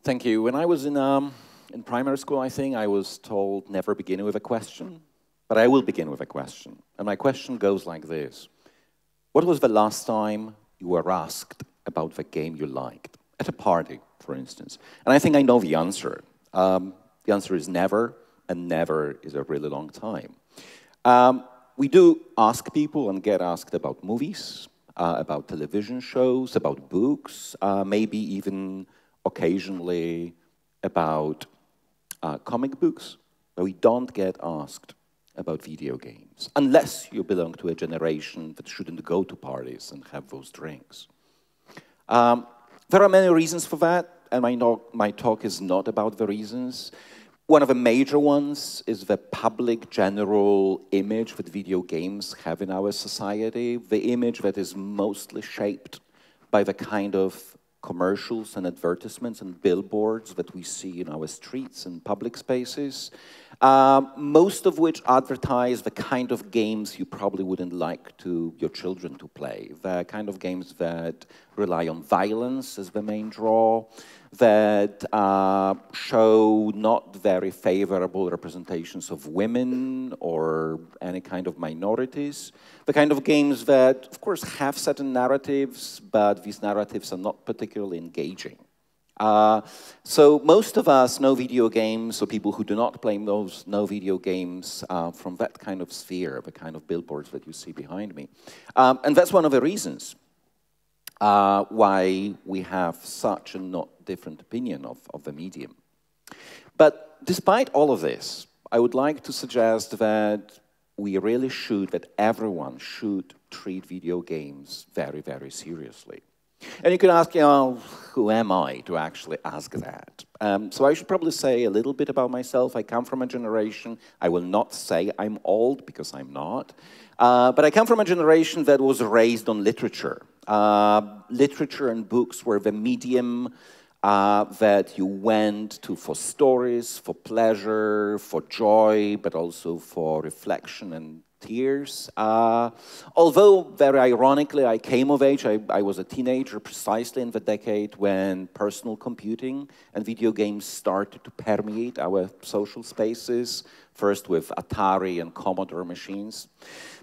Thank you. When I was in primary school, I think, I was told never begin with a question, but I will begin with a question. And my question goes like this. What was the last time you were asked about the game you liked? At a party, for instance. And I think I know the answer. The answer is never, and never is a really long time. We do ask people and get asked about movies, about television shows, about books, maybe even occasionally about comic books, but we don't get asked about video games, unless you belong to a generation that shouldn't go to parties and have those drinks. There are many reasons for that, and my talk is not about the reasons. One of the major ones is the public general image that video games have in our society, the image that is mostly shaped by the kind of commercials and advertisements and billboards that we see in our streets and public spaces, most of which advertise the kind of games you probably wouldn't like your children to play, the kind of games that rely on violence as the main draw, that show not very favorable representations of women or any kind of minorities, the kind of games that, of course, have certain narratives, but these narratives are not particularly engaging. So most of us know video games, or people who do not play those know video games from that kind of sphere, the kind of billboards that you see behind me. And that's one of the reasons why we have such a not different opinion of the medium. But despite all of this, I would like to suggest that we really should, that everyone should treat video games very, very seriously. And you can ask, who am I to actually ask that? So I should probably say a little bit about myself. I come from a generation, I will not say I'm old, because I'm not, but I come from a generation that was raised on literature. Literature and books were the medium that you went to for stories, for pleasure, for joy, but also for reflection and tears. Although, very ironically, I came of age, I was a teenager precisely in the decade when personal computing and video games started to permeate our social spaces, first with Atari and Commodore machines.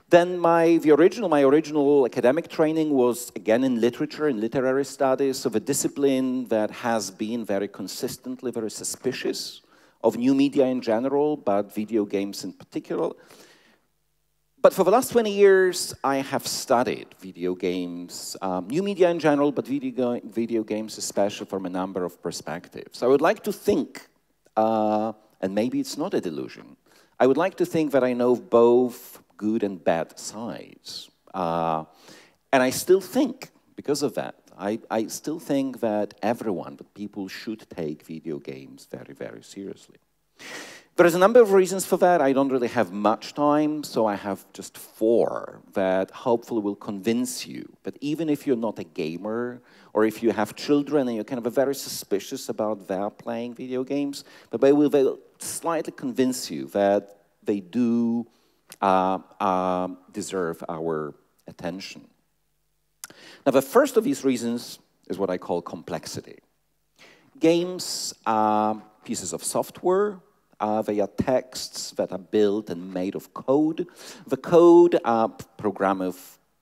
Then my original academic training was, again, in literature, in literary studies, of a discipline that has been very consistently very suspicious of new media in general, but video games in particular. But for the last 20 years, I have studied video games, new media in general, but video games especially, from a number of perspectives. I would like to think, and maybe it's not a delusion, I would like to think that I know both good and bad sides. And I still think, because of that, I still think that everyone, that people should take video games very, very seriously. There's a number of reasons for that. I don't really have much time, so I have just 4 that hopefully will convince you that even if you're not a gamer, or if you have children and you're kind of very suspicious about their playing video games, but they will slightly convince you that they do deserve our attention. Now, the first of these reasons is what I call complexity. Games are pieces of software. They are texts that are built and made of code. The code are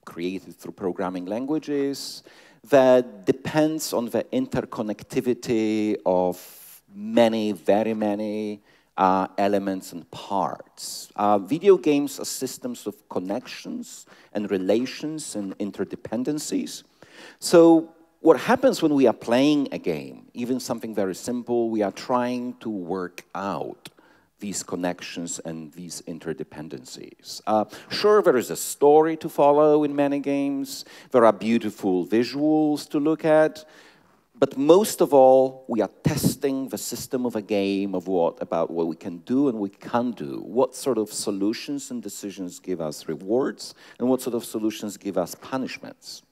created through programming languages that depends on the interconnectivity of many, very many elements and parts. Video games are systems of connections and relations and interdependencies. So what happens when we are playing a game, even something very simple, we are trying to work out these connections and these interdependencies. Sure, there is a story to follow in many games. There are beautiful visuals to look at. But most of all, we are testing the system of a game about what we can do and we can't do. What sort of solutions and decisions give us rewards, and what sort of solutions give us punishments.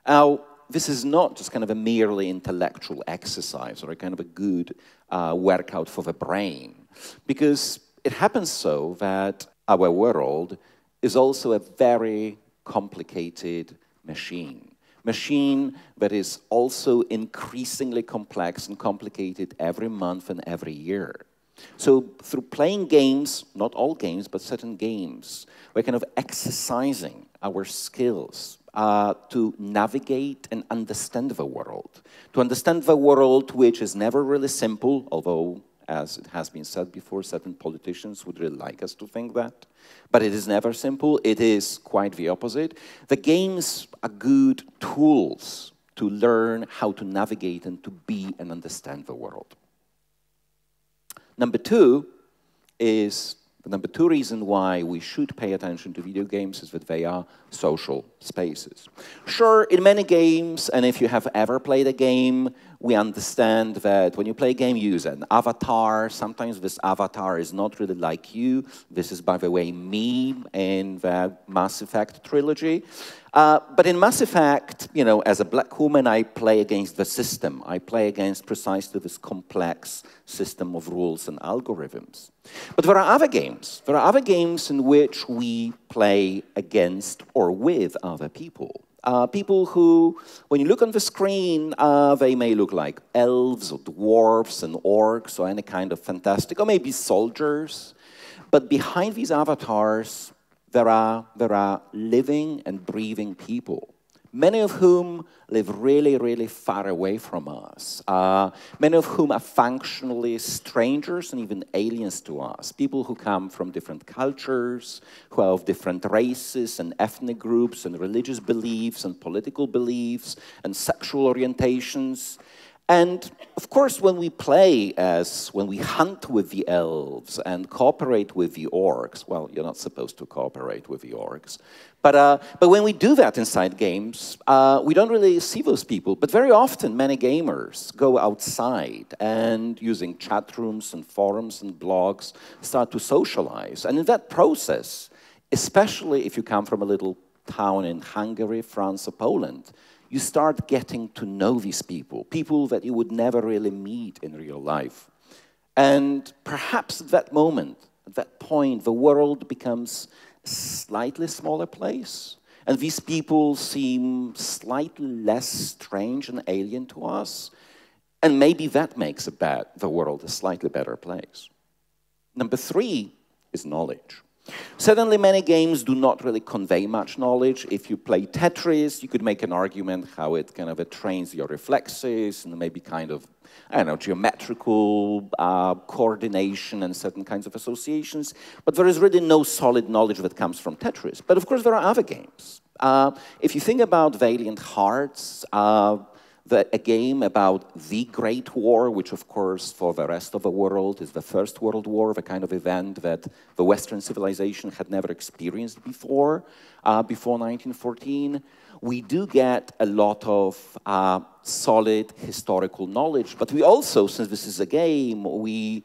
Now, this is not just kind of a merely intellectual exercise or a kind of a good workout for the brain, because it happens so that our world is also a very complicated machine. machine that is also increasingly complex and complicated every month and every year. So through playing games, not all games, but certain games, we're kind of exercising our skills to navigate and understand the world. To understand the world, which is never really simple, although, as it has been said before, certain politicians would really like us to think that. But it is never simple. It is quite the opposite. The games are good tools to learn how to navigate and to be and understand the world. Number two reason why we should pay attention to video games is that they are social spaces. Sure, in many games, and if you have ever played a game, we understand that when you play a game, you use an avatar. Sometimes this avatar is not really like you. This is, by the way, me in the Mass Effect trilogy. But in Mass Effect, you know, as a black woman, I play against the system. I play against precisely this complex system of rules and algorithms. But there are other games. There are other games in which we play against or with other people. People who, when you look on the screen, they may look like elves or dwarves and orcs or any kind of fantastic, or maybe soldiers. But behind these avatars, there are living and breathing people, many of whom live really, really far away from us, many of whom are functionally strangers and even aliens to us, people who come from different cultures, who are of different races and ethnic groups and religious beliefs and political beliefs and sexual orientations. And of course, when we when we hunt with the elves and cooperate with the orcs, well, you're not supposed to cooperate with the orcs, but when we do that inside games, we don't really see those people. But very often, many gamers go outside and using chat rooms and forums and blogs, start to socialize. And in that process, especially if you come from a little town in Hungary, France, or Poland, you start getting to know these people, people that you would never really meet in real life. And perhaps at that moment, at that point, the world becomes a slightly smaller place. And these people seem slightly less strange and alien to us. And maybe that makes the world a slightly better place. Number three is knowledge. Certainly, many games do not really convey much knowledge. If you play Tetris, you could make an argument how it kind of trains your reflexes and maybe kind of, I don't know, geometrical coordination and certain kinds of associations. But there is really no solid knowledge that comes from Tetris. But of course, there are other games. If you think about Valiant Hearts, a game about the Great War, which of course for the rest of the world is the First World War, the kind of event that the Western civilization had never experienced before 1914, we do get a lot of solid historical knowledge. But we also, since this is a game, we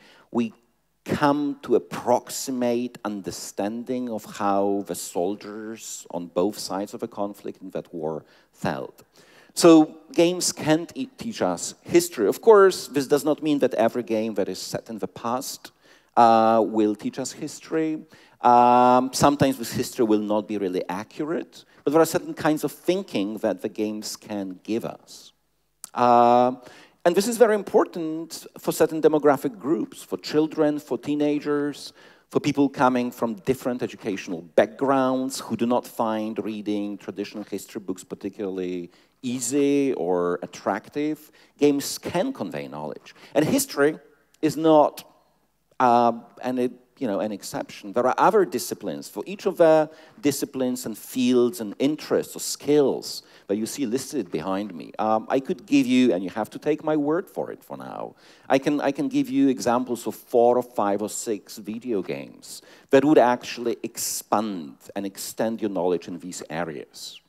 come to approximate understanding of how the soldiers on both sides of a conflict in that war felt. So games can teach us history. Of course, this does not mean that every game that is set in the past will teach us history. Sometimes this history will not be really accurate, but there are certain kinds of thinking that the games can give us. And this is very important for certain demographic groups, for children, for teenagers, for people coming from different educational backgrounds who do not find reading traditional history books particularly easy or attractive. Games can convey knowledge. And history is not an exception. There are other disciplines. For each of the disciplines and fields and interests or skills that you see listed behind me, I could give you, and you have to take my word for it for now, I can give you examples of 4 or 5 or 6 video games that would actually expand and extend your knowledge in these areas.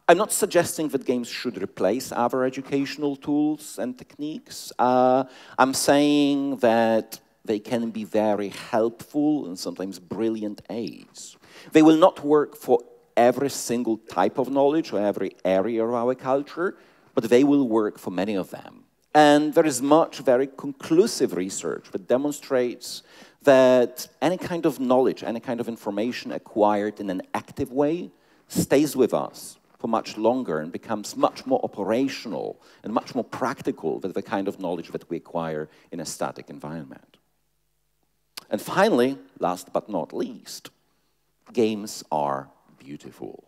I'm not suggesting that games should replace other educational tools and techniques. I'm saying that they can be very helpful and sometimes brilliant aids. They will not work for every single type of knowledge or every area of our culture, but they will work for many of them. And there is much very conclusive research that demonstrates that any kind of knowledge, any kind of information acquired in an active way stays with us for much longer and becomes much more operational and much more practical than the kind of knowledge that we acquire in a static environment. And finally, last but not least, games are beautiful.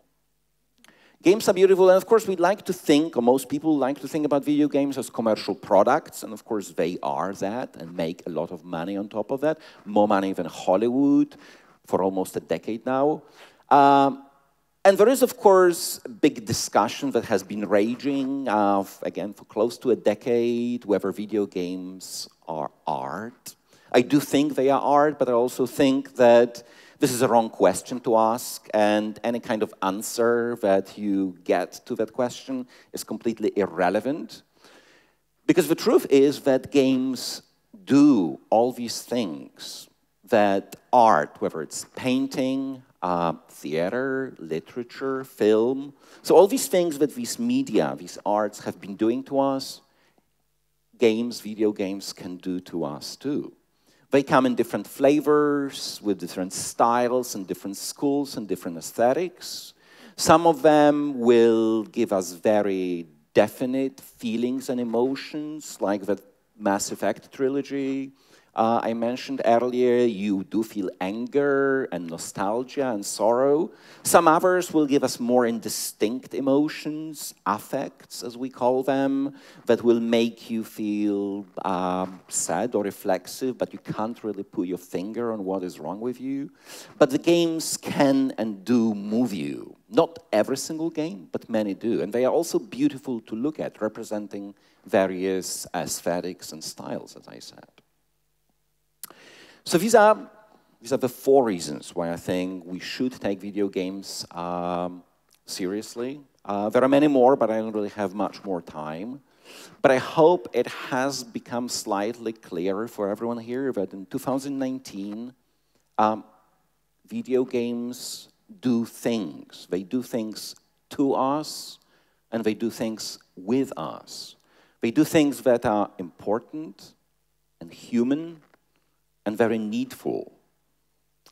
Games are beautiful, and of course we like to think, or most people like to think about video games as commercial products, and of course they are that, and make a lot of money on top of that, more money than Hollywood for almost a decade now. And there is, of course, a big discussion that has been raging, again, for close to a decade, whether video games are art. I do think they are art, but I also think that this is a wrong question to ask, and any kind of answer that you get to that question is completely irrelevant. Because the truth is that games do all these things that art, whether it's painting, theater, literature, film, so all these things that these media, these arts have been doing to us, games, video games can do to us too. They come in different flavors, with different styles and different schools and different aesthetics. Some of them will give us very definite feelings and emotions, like the Mass Effect trilogy I mentioned earlier. You do feel anger and nostalgia and sorrow. Some others will give us more indistinct emotions, affects as we call them, that will make you feel sad or reflexive, but you can't really put your finger on what is wrong with you. But the games can and do move you. Not every single game, but many do. And they are also beautiful to look at, representing various aesthetics and styles, as I said. So these are the 4 reasons why I think we should take video games seriously. There are many more, but I don't really have much more time. But I hope it has become slightly clearer for everyone here that in 2019, video games do things. They do things to us, and they do things with us. They do things that are important and human and very needful.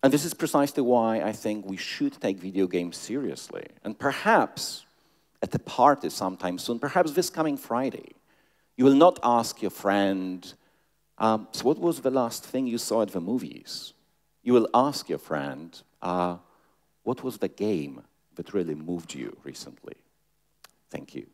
And this is precisely why I think we should take video games seriously. And perhaps at the party sometime soon, perhaps this coming Friday, you will not ask your friend, so what was the last thing you saw at the movies? You will ask your friend, what was the game that really moved you recently? Thank you.